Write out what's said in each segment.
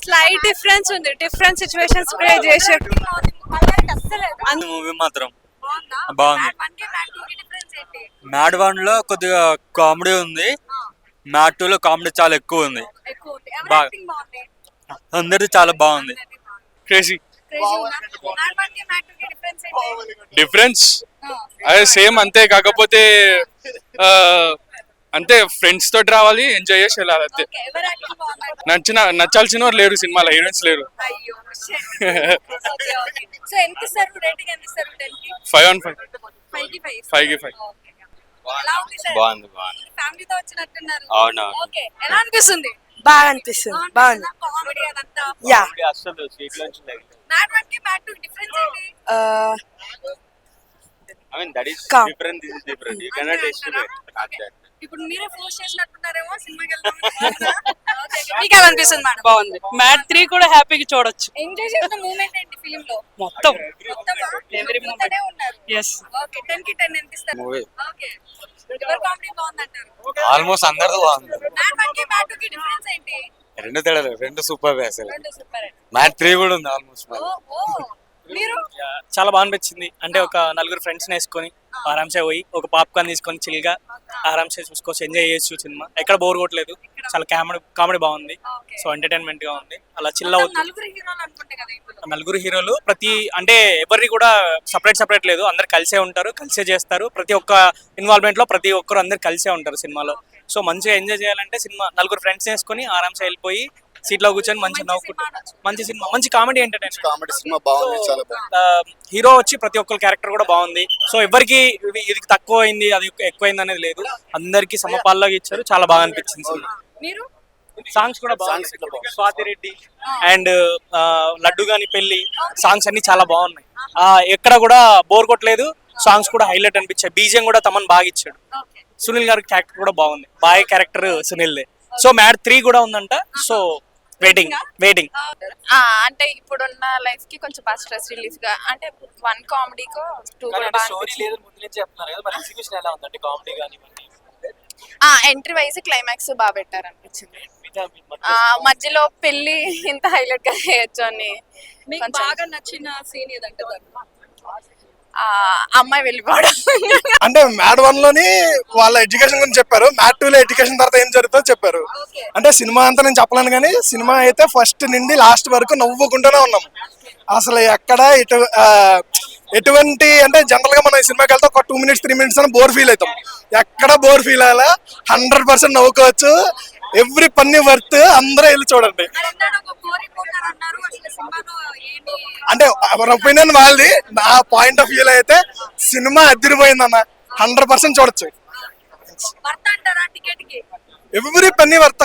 Slight difference ఉంది. Different situations create చేసాడు. Movie మాత్రం బాగుంది. మ్యాడ్ 1 లో కొద్దిగా కామెడీ ఉంది, మ్యాడ్ 2 లో కామెడీ చాలా ఎక్కువ ఉంది. అందరిది చాలా బాగుంది. క్రేజీ డిఫరెన్స్ అదే సేమ్ అంతే, కాకపోతే అంతే ఫ్రెండ్స్ తోటి రావాలి, ఎంజాయ్ చేసి వెళ్ళాలి అంతే. నచ్చాల్సిన వారు లేరు సినిమాలో, హీరోయిన్స్ లేరు. 5/5 5/5 బాగుంది. అవునా, బాగా అనిపిస్తుంది. బాగుంది. యా అసలు సీట్ నుంచి that is different. This is different. You cannot estimate. ఇప్పుడు మీరే ఫోర్స్ చేసినట్టున్నారేమో సినిమాకి వెళ్దాం. మీకు ఏమనిపిస్తుంది మేడం? బాగుంది. మ్యాడ్ 3 కూడా హ్యాపీగా చూడొచ్చు. ఎంజాయ్ చేసిన మూమెంట్ ఏంటి ఫిల్మ్ లో? మొత్తం ఎవరి మూమెంట్ ఉన్నారు? yes. ఓకే 10 కి 10 ఎంత ఇస్తారు? మూవీ ఓకే ఎవరి కామెడీ బాగుందంటారు? ఆల్మోస్ట్ అందరిది బాగుంది. మ్యాడ్ 1 కి మ్యాడ్ 2 కి డిఫరెన్స్ ఏంటి? రెండు తేడాలు, రెండు సూపర్ అసలు. రెండు సూపర్. మ్యాడ్ 3 కూడా ఉంది ఆల్మోస్ట్. మీరు చాలా బాగా అనిపించింది. అంటే ఒక నలుగురు ఫ్రెండ్స్ వేసుకొని ఆరాంసే పోయి ఒక పాప్కార్న్ తీసుకొని చిల్ గా ఆరాంసే చూసుకోవచ్చు, ఎంజాయ్ చేయొచ్చు. సినిమా ఎక్కడ బోర్ కొట్టలేదు. చాలా కామెడీ బాగుంది. సో ఎంటర్టైన్మెంట్ గా ఉంది. అలా చిల్ అవుతుంది. నలుగురు హీరోలు ప్రతి అంటే ఎవరిని కూడా సపరేట్ లేదు, అందరు కలిసే ఉంటారు, కలిసే చేస్తారు. ప్రతి ఒక్క ఇన్వాల్వ్మెంట్ లో ప్రతి ఒక్కరు అందరు కలిసే ఉంటారు సినిమాలో. సో మంచిగా ఎంజాయ్ చేయాలంటే సినిమా నలుగురు ఫ్రెండ్స్ వేసుకొని ఆరాంసే వెళ్ళిపోయి సీట్ లో కూర్చొని మంచిగా నవ్వుకుంటారు. మంచి సినిమా, మంచి కామెడీ ఎంటర్టైన్మెంట్. కామెడీ సినిమా బాగుంది, చాలా బాగుంది. హీరో వచ్చి ప్రతి ఒక్కరి క్యారెక్టర్ కూడా బాగుంది. సో ఎవరికి ఇది తక్కువ అయింది, అది ఎక్కువైంది అనేది లేదు. అందరికి సమపాల్లాగా ఇచ్చారు. చాలా బాగా అనిపించింది సినిమా. సాంగ్స్ కూడా బాగుంది. స్వాతి రెడ్డి అండ్ లడ్డు గాని పెళ్లి సాంగ్స్ అన్ని చాలా బాగున్నాయి. ఎక్కడ కూడా బోర్ కొట్టలేదు. సాంగ్స్ కూడా హైలైట్ అనిపించాయి. బీజియం కూడా తమన్ బాగా ఇచ్చాడు. సునీల్ గారి క్యారెక్టర్ కూడా బాగుంది. బాగా క్యారెక్టర్ సునీల్. సో మ్యాడ్ 3 కూడా ఉందంట. So waiting. అంటే ఇప్పుడున్న లైఫ్ కి కొంచెం బాగా స్ట్రెస్ రిలీఫ్ గా, అంటే 1 కామెడీకో 2 ఎంట్రీ వైజ్ క్లైమాక్స్ బాగా పెట్టారు అనిపించింది. మధ్యలో పెళ్లి ఇంత హైలైట్ గా చేయొచ్చు అని. బాగా నచ్చిన సీన్ ఏదంటే అమ్మాయి వెళ్ళిపోవడం. అంటే మ్యాడ్ 1 లోని వాళ్ళ ఎడ్యుకేషన్ గురించి చెప్పారు, మ్యాడ్ 2 లో ఎడ్యుకేషన్ తర్వాత ఏం జరుగుతుందో చెప్పారు. అంటే సినిమా అంతా నేను చెప్పలేను, కానీ సినిమా అయితే ఫస్ట్ నుండి లాస్ట్ వరకు నవ్వుకుంటూనే ఉన్నాము. అసలు ఎక్కడ ఎటువంటి అంటే జనరల్ గా మనం ఈ సినిమాకి వెళ్తే ఒక 2 minutes 3 minutes అని బోర్ ఫీల్ అవుతాం. ఎక్కడ బోర్ ఫీల్ అయ్యాలా, 100% నవ్వుకోవచ్చు. ఎవ్రీ పన్ని వర్త్, అందరూ వెళ్ళి చూడండి. అంటే ఎవరి ఒపీనియన్ వాళ్ళది. నా పాయింట్ ఆఫ్ వ్యూలో అయితే సినిమా అదిరిపోయిందన్న, 100% చూడొచ్చు. ఎవ్రీ పన్ని వర్త్.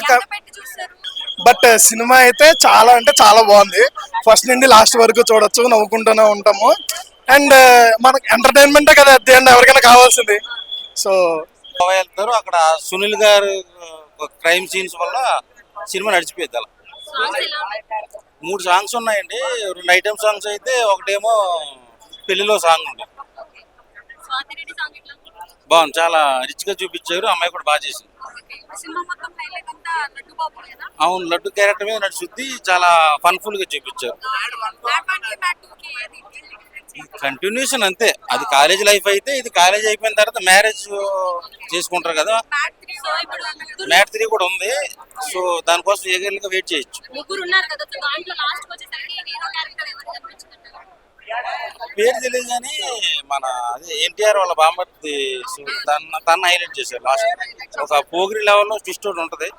బట్ సినిమా అయితే చాలా అంటే చాలా బాగుంది. ఫస్ట్ నుండి లాస్ట్ వరకు చూడొచ్చు, నవ్వుకుంటూనే ఉంటాము. అండ్ మనకు ఎంటర్టైన్మెంటే కదా అట్ ది ఎండ్ ఎవరికైనా కావాల్సింది. సో వెళ్తారు అక్కడ. సునీల్ గారు క్రైమ్ సీన్స్ వల్ల సినిమా నడిచిపోయింది. అలా 3 సాంగ్స్ ఉన్నాయండి. 2 ఐటమ్ సాంగ్స్ అయితే, ఒకటేమో పెళ్లిలో సాంగ్ ఉంది. బాగుంది, చాలా రిచ్ గా చూపించారు. అమ్మాయి కూడా బాగా చేసింది. అవును, లడ్డు క్యారెక్టర్ మీద నడుచుద్ది. చాలా ఫన్ఫుల్ గా చూపించారు. కంటిన్యూషన్ అంతే. అది కాలేజ్ లైఫ్ అయితే, ఇది కాలేజ్ అయిపోయిన తర్వాత మ్యారేజ్ చేసుకుంటారు కదా. మ్యాడ్ 3 కూడా ఉంది. సో దానికోసం ఏగర్లుగా వెయిట్ చేయొచ్చు. పేరు తెలియదు కానీ మన అదే ఎన్టీఆర్ వాళ్ళ బామ్మర్ది తన హైలైట్ చేశారు. లాస్ట్ ఒక పోగిరి లెవెల్లో ట్విస్ట్ ఒకటి ఉంటది.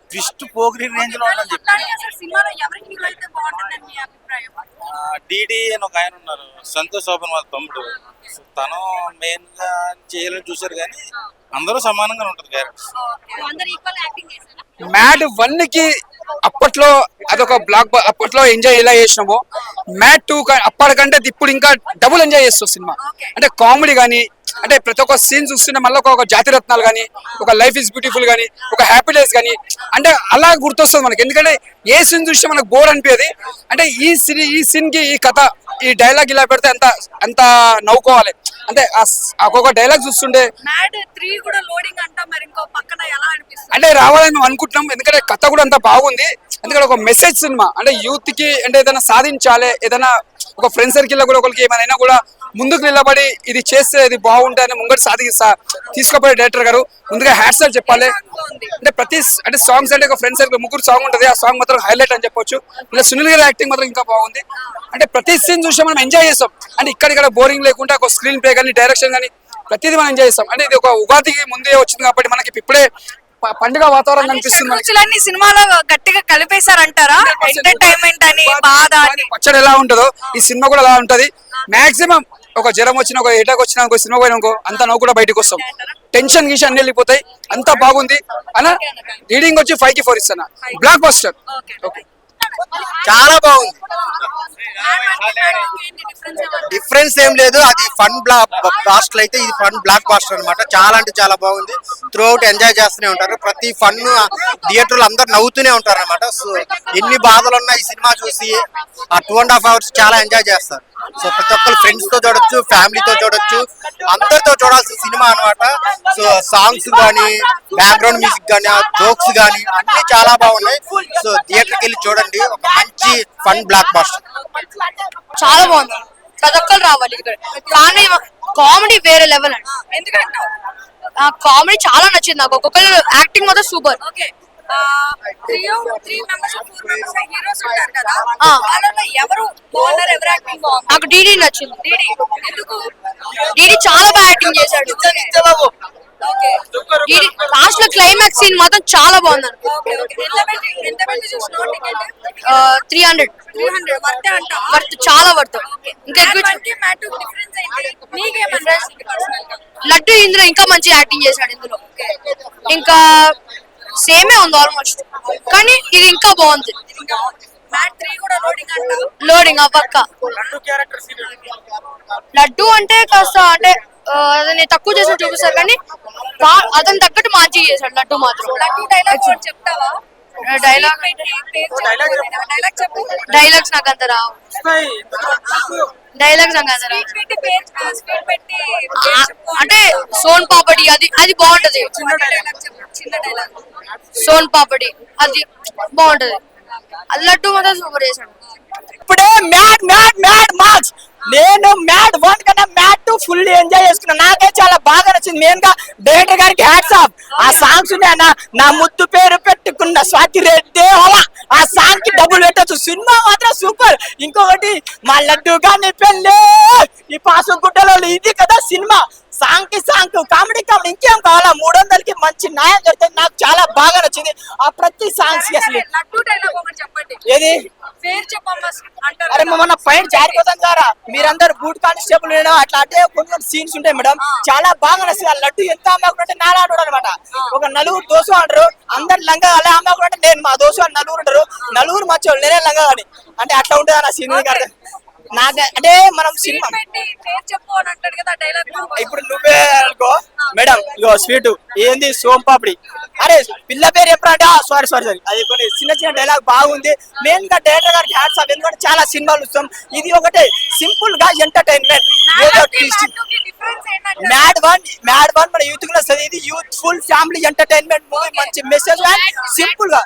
ట్విస్ట్ పోగిరి రేంజ్ లో ఉందని చెప్పి డిడి అని ఒక ఆయన ఉన్నారు, సంతోష్ శోభన్ వాళ్ళ తమ్ముడు. తను మెయిన్ గా చేయాలని చూసారు, కానీ అందరూ సమానంగా ఉంటుంది క్యారెక్టర్స్. మ్యాడ్ 1 కి అప్పట్లో అదొక బ్లాక్, అప్పట్లో ఎంజాయ్ ఎలా చేసినామో మ్యాడ్ 2 అప్పటికంటే ఇప్పుడు ఇంకా డబుల్ ఎంజాయ్ చేస్తాం సినిమా. అంటే కామెడీ కానీ అంటే ప్రతి ఒక్క సీన్ చూస్తుంటే మళ్ళీ ఒక జాతి రత్నాలు కానీ, ఒక లైఫ్ ఇస్ బ్యూటిఫుల్ కానీ, ఒక హ్యాపీనెస్ కానీ, అంటే అలా గుర్తొస్తుంది మనకి. ఎందుకంటే ఏ సీన్ చూస్తే మనకు బోర్ అనిపించేది. అంటే ఈ సీన్ కి ఈ కథ, ఈ డైలాగ్ ఇలా పెడితే అంత నవ్వుకోవాలి. అంటే ఒక్కొక్క డైలాగ్ చూస్తుంటే మ్యాడ్ 3 కూడా లోడింగ్ అంట, మరి ఇంకో పక్కన ఎలా అనిపిస్తుంది? అంటే రావాలని మేము అనుకుంటున్నాం. ఎందుకంటే కథ కూడా అంత బాగుంది. ఎందుకంటే ఒక మెసేజ్ సినిమా, అంటే యూత్ కి అంటే ఏదైనా సాధించాలి, ఏదైనా ఒక ఫ్రెండ్ సర్కిల్ లో కూడా ఒకరికి ఏమైనా కూడా ముందుకు నిలబడి ఇది చేస్తే ఇది బాగుంటుంది ముంగటి తీసుకోపోయే డైరెక్టర్ గారు ముందుగా హ్యాట్స్ ఆఫ్ చెప్పాలి. అంటే అంటే సాంగ్స్ అంటే ఒక ఫ్రెండ్ సర్కిల్ 3 సాంగ్ ఉంటుంది, ఆ సాంగ్ మాత్రం హైలైట్ అని చెప్పొచ్చు. ఇలా సునీల్ గారి యాక్టింగ్ మాత్రం ఇంకా బాగుంది. అంటే ప్రతి సీన్ చూసి మనం ఎంజాయ్ చేస్తాం. అంటే ఇక్కడ బోరింగ్ లేకుండా ఒక స్క్రీన్ ప్లే కానీ, డైరెక్షన్ కానీ ప్రతిదీ మనం ఎంజాయ్ చేస్తాం. అంటే ఇది ఒక ఉగాదికి ముందే వచ్చింది కాబట్టి మనకి ఇప్పుడే పండుగ వాతావరణం అనిపిస్తుంది. రుచులన్నీ సినిమాలో గట్టిగా కలిపేశారంటారా? ఎంటర్టైన్మెంట్ అని, బాధ అని. పచ్చడి ఎలా ఉంటుందో ఈ సినిమా కూడా అలా ఉంటది. మాక్సిమం ఒక జ్వరం వచ్చినా, ఒక ఎటాక్ వచ్చినా, ఒక సినిమా పోయినా అంతా నవ్వు కూడా బయటకు వస్తాం. టెన్షన్ గీషన్ అన్ని వెళ్ళిపోతాయి. అంతా బాగుంది అన్న. రీడింగ్ వచ్చి 5 కి 4 ఇస్తాను. Block buster. చాలా బాగుంది. డిఫరెన్స్ ఏం లేదు. అది ఫన్ బ్లాక్ బాస్టర్ అయితే ఇది ఫన్ బ్లాక్ బాస్టర్ అనమాట. చాలా అంటే చాలా బాగుంది. త్రూ అవుట్ ఎంజాయ్ చేస్తూనే ఉంటారు. ప్రతి ఫన్ థియేటర్లు అందరు నవ్వుతూనే ఉంటారు అనమాట. సో ఎన్ని బాధలు ఉన్నా ఈ సినిమా చూసి ఆ 2.5 hours చాలా ఎంజాయ్ చేస్తారు. సో ప్రతి ఒక్కరు ఫ్రెండ్స్ తో చూడొచ్చు, ఫ్యామిలీతో చూడొచ్చు, అందరితో చూడాల్సిన సినిమా అనమాట. సో సాంగ్స్ కానీ, బ్యాక్గ్రౌండ్ మ్యూజిక్ కానీ, జోక్స్ కానీ అన్ని చాలా బాగున్నాయి. సో థియేటర్కి వెళ్ళి చూడండి. ఒక మంచి ఫన్ బ్లాక్ బాస్టర్. చాలా బాగుంది. ప్రతి ఒక్కరు రావాలి ఇక్కడ. కానీ కామెడీ వేరే లెవెల్ అండి. ఎందుకంటే కామెడీ చాలా నచ్చింది నాకు. ఒక్కొక్కరు యాక్టింగ్ మాత్రం super. Okay, 3 members 4 members heroes ఉంటారు కదా, వాళ్ళలో ఎవరు బాగున్నారు, ఎవరు యాక్టింగ్ బాగుంది? నాకు డీడీ నచ్చింది. డీడీ ఎందుకు? డీడీ చాలా బాగా యాక్టింగ్ చేశాడు. ఓకే, డీడీ లాస్ట్ లో క్లైమాక్స్ సీన్ మాత్రం చాలా బాగుంది. Okay, okay. ఎంత పెట్టి చూసినావు టికెట్? 300 వర్తే అంట. వర్త్, చాలా వర్త్. ఇంకా ఎక్కువ మ్యాట్ డిఫరెన్స్ ఏంటి? నీకేమన్నా పర్సనల్ గా? లడ్డు ఇందులో ఇంకా మంచి యాక్టింగ్ చేశాడు ఇందులో. ఇంకా సేమే ఉంది ఆల్మోస్ట్, కానీ ఇది ఇంకా బాగుంది. మ్యాట్ 3 కూడా లోడింగ్ అంట. లోడింగ్ పక్క. లడ్డు అంటే కాస్త అంటే అతన్ని తక్కువ చేసి చూపిస్తారు, కానీ అతను తగ్గట్టు మంచిగా చేశాడు లడ్డు మాత్రం. లడ్డు డైలాగ్ చెప్తావా? డైలాగ్ చెప్పు. డైలాగ్స్ నాకు అంత రావు. డైలాగ్స్ నాకు అంత రావు. స్పీడ్ పెట్టి అంటే సోన్ పాపడి అది బాగుంటది. చిన్న డైలాగ్ సోన్ పాపడి అది బాగుంటది. అది లడ్డు మాత్రం సూపర్ చేశాడు. ఇప్పుడే మ్యాడ్ మ్యాడ్ మ్యాడ్ మార్క్స్. నేను మ్యాడ్ 1 కన్నా మ్యాడ్ 2 ఫుల్ ఎంజాయ్ చేసుకున్నా. నాకే చాలా బాగా నచ్చింది. మెయిన్ గా డైరెక్టర్ గారికి హ్యాట్స్ ఆఫ్. ఆ సాంగ్స్ నా ముద్దు పేరు పెట్టుకున్న స్వాతి రెడ్డి ఆ సాంగ్ కి డబ్బులు పెట్టచ్చు. సినిమా మాత్రం సూపర్. ఇంకొకటి మా లడ్డు గాని పెళ్ళే ఈ పాసు గుడ్డలో ఇది కదా సినిమా. సాంగ్ కి సాంగ్, కామెడీ ఇంకేం కావాలా? 300కి మంచి న్యాయం దొరుకుతుంది. నాకు చాలా బాగా నచ్చింది ఆ ప్రతి సాంగ్స్ కి. అసలు లడ్డు డైలాగ్ ఒకటి చెప్పండి. ఏది పేరు చెప్పమ్మా అంటారు. అరే మన పైన జారిపోతాం సారా. మీరందరూ బూట్ కానిస్టేబుల్ అట్లా అంటే కొన్ని సీన్స్ ఉంటాయి మేడం. చాలా బాగా నచ్చింది. ఆ లడ్డు ఎంత అమ్మకుంటే నాలాడు అనమాట. ఒక 4 దోసు అంటారు, అందరు లంగా అలా అమ్మకుంటే నేను మా దోసు అని 4 ఉంటారు. 4 మర్చోళ్ళు నేనే లంగా అని. అంటే అట్లా ఉంటుంది ఆ సీన్. నాకు అంటే మనం సినిమా పేరు చెప్పు అని అంటాడు కదా డైలాగ్. ఇప్పుడు నువ్వే అనుకో మేడం, ఇగో స్వీట్ ఏంది సోమ్ పాపిడి. అరే పిల్ల పేరు ఎప్పుడంటే సారీ అది కొన్ని చిన్న డైలాగ్ బాగుంది. మెయిన్ గా డైరెక్టర్ గారికి హ్యాట్స్ ఆఫ్. ఎందుకంటే చాలా సినిమాలు ఇస్తాం, ఇది ఒకటే సింపుల్ గా ఎంటర్టైన్మెంట్. మ్యాడ్ వన్ మన యూత్ కూడా వస్తుంది. ఇది యూత్ఫుల్ ఫ్యామిలీ ఎంటర్టైన్మెంట్ మూవీ. మంచి మెసేజ్ సింపుల్ గా.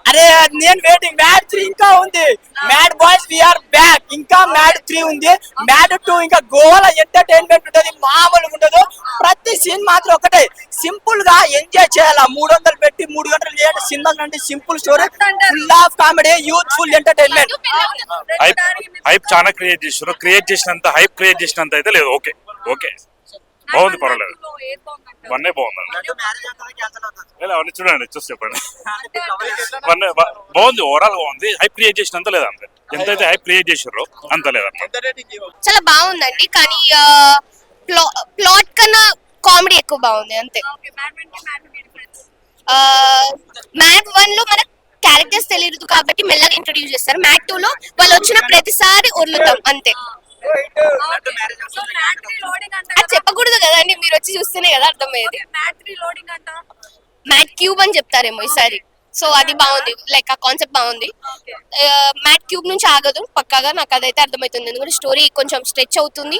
అరే నేను వెయిటింగ్. మ్యాడ్ 3 ఇంకా ఉంది. Mad boys we're back. ఇంకా మ్యాడ్ 3 ఉంది. మ్యాడ్ 2 ఇంకా గోవాల ఎంటర్టైన్మెంట్ ఉంటది, మామూలుగా ఉండదు. ప్రతి సీన్ మాత్రం ఒకటే సింపుల్ గా ఎంజాయ్ చేయాలా. 300 పెట్టి 3 గంటలు చేయాలి సినిమా. అంటే simple story, full of comedy, youthful entertainment. Hype చాలా క్రియేట్ చేసారు. క్రియేట్ చేసినంత హైప్ క్రియేట్ చేసినంత అయితే లేదు. ఓకే ఓకే బాగుంది, పర్వాలేదు. వన్నే బాగుందండి. అవన్నీ చూడండి, చూసి చెప్పండి. వన్నే బాగుంది, ఓవరాల్ బాగుంది. హైప్ క్రియేట్ చేసినంత లేదు అంతే. ఎంతైతే హైప్ క్రియేట్ చేసారో అంత లేదంట. చాలా బాగుందండి, కానీ ప్లాట్ కన్నా కామెడీ ఎక్కువ బాగుంది అంతే. మ్యాట్ 1 లో మన క్యారెక్టర్స్ తెలియదు కాబట్టి మెల్లగా ఇంట్రొడ్యూస్ చేస్తారు. మ్యాట్ 2 లో వాళ్ళు వచ్చిన ప్రతిసారి వదులుతాం అంతే. సో మ్యాట్ 3 లోడింగ్ అంట అది చెప్పకూడదు కదండి, మీరు వచ్చి చూస్తేనే కదా అర్థమయ్యేది. మ్యాట్ 3 లోడింగ్ అంట. మ్యాట్ క్యూబ్ అని చెప్తారేమో ఈసారి. సో అది బాగుంది, లైక్ ఆ కాన్సెప్ట్ బాగుంది. మ్యాట్ క్యూబ్ నుంచి ఆగదు పక్కాగా, నాకు అదైతే అర్థమవుతుంది. ఎందుకంటే స్టోరీ కొంచెం స్ట్రెచ్ అవుతుంది,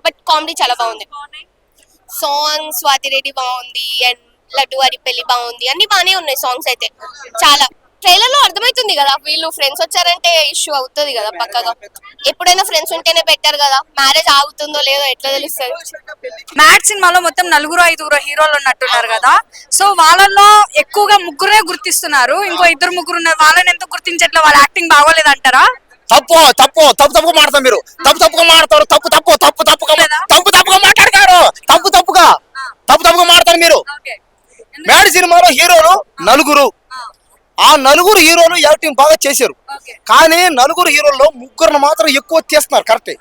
బట్ కామెడీ చాలా బాగుంది. సాంగ్ స్వాతి రెడ్డి బాగుంది, అండ్ లడ్డు వారి పెళ్లి బాగుంది, అన్ని బాగానే ఉన్నాయి సాంగ్స్ అయితే. చాలా ట్రైలర్ లో అర్థమవుతుంది కదా, వీళ్ళు ఫ్రెండ్స్ వచ్చారంటే ఇష్యూ అవుతుంది కదా పక్కగా. ఎప్పుడైనా ఫ్రెండ్స్ ఉంటేనే బెటర్ కదా, మ్యారేజ్ ఆగుతుందో లేదో ఎట్లా తెలుస్తుంది. మ్యాట్ సినిమాలో మొత్తం 4-5 హీరోలు ఉన్నట్టున్నారు కదా, సో వాళ్ళల్లో ఎక్కువగా ముగ్గురే గుర్తిస్తున్నారు, ఇంకో 2-3 ఉన్నారు. వాళ్ళని ఎందుకు గుర్తించట్లే? వాళ్ళ యాక్టింగ్ బాగోలేదంటారా? తప్పుగా మాడతారు మీరు, తప్పుగా మాడతారు, తప్పుగా మాట్లాడతారు, తప్పుగా మాడతారు మీరు. మ్యాడ్ సినిమాలో హీరోలు 4, ఆ 4 హీరోలు యాక్టింగ్ బాగా చేశారు. కానీ 4 హీరోల్లో 3 మాత్రం ఎక్కువ తీస్తున్నారు కరెక్ట్.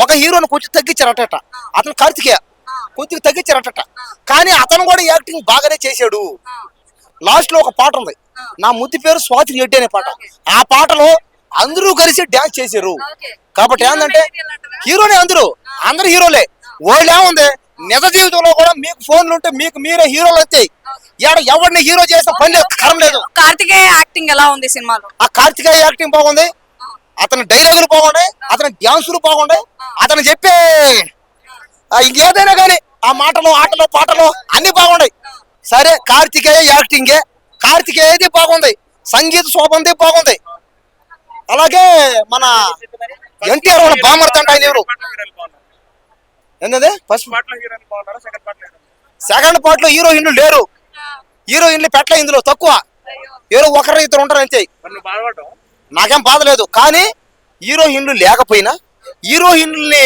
ఒక హీరోని కొంచెం తగ్గించారట, అతను కార్తికేయ కొద్దిగా తగ్గించారట, కానీ అతను కూడా యాక్టింగ్ బాగానే చేశాడు. లాస్ట్ లో ఒక పాట ఉంది, నా ముద్దు పేరు స్వాతి రెడ్డి అనే పాట. ఆ పాటలో అందరూ కలిసి డాన్స్ చేశారు. కాబట్టి ఏంటంటే హీరోనే, అందరూ హీరోలే. వాళ్ళు ఏముంది, నిజ జీవితంలో కూడా మీకు ఫోన్లు ఉంటే మీకు మీరే హీరోలు వస్తాయి. ఎవరిని హీరో చేసిన పని కరం లేదు. కార్తికేయ యాక్టింగ్ ఎలా ఉంది సినిమాలో? ఆ కార్తికేయ యాక్టింగ్ బాగుంది, అతని డైలాగులు బాగున్నాయి, అతని డ్యాన్సులు బాగున్నాయి, అతను చెప్పే ఇంకేదైనా కానీ ఆ మాటలు ఆటలు పాటలు అన్ని బాగున్నాయి. సరే, కార్తికేయ యాక్టింగే, కార్తికేయది బాగుంది, సంగీత శోభంది బాగుంది. అలాగే మన ఎన్టీఆర్ వాళ్ళ బామర్తంట ఆయన ఎవరు ఏంటది ఫస్ట్ సెకండ్ పార్ట్ లో హీరోయిన్లు లేరు, హీరోయిన్లు పెట్టలే ఇందులో, తక్కువ, ఏదో 1-2 ఉంటారు అంతే. నాకేం బాధ లేదు, కానీ హీరోయిన్లు లేకపోయినా హీరోయిన్లని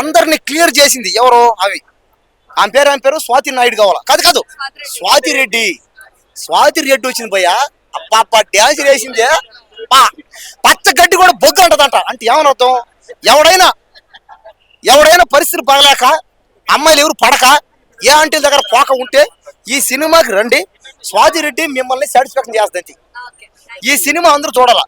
అందరిని క్లియర్ చేసింది ఎవరు, అవి ఆమె పేరు స్వాతి నాయుడు కావాలా, కాదు స్వాతి రెడ్డి వచ్చింది భయ్య. అప్ప డ్యాన్స్ వేసిందే, పచ్చ గడ్డి కూడా బొగ్గు అంటదంట. అంటే ఏమనర్థం, ఎవడైనా పరిస్థితి బాగలేక అమ్మాయిలు ఎవరు పడక ఏ ఆంటీల దగ్గర పోక ఉంటే ఈ సినిమాకి రండి, స్వాతి రెడ్డి మిమ్మల్ని సాటిస్ఫాక్షన్ చేస్తుంది. ఈ సినిమా అందరూ చూడాలా.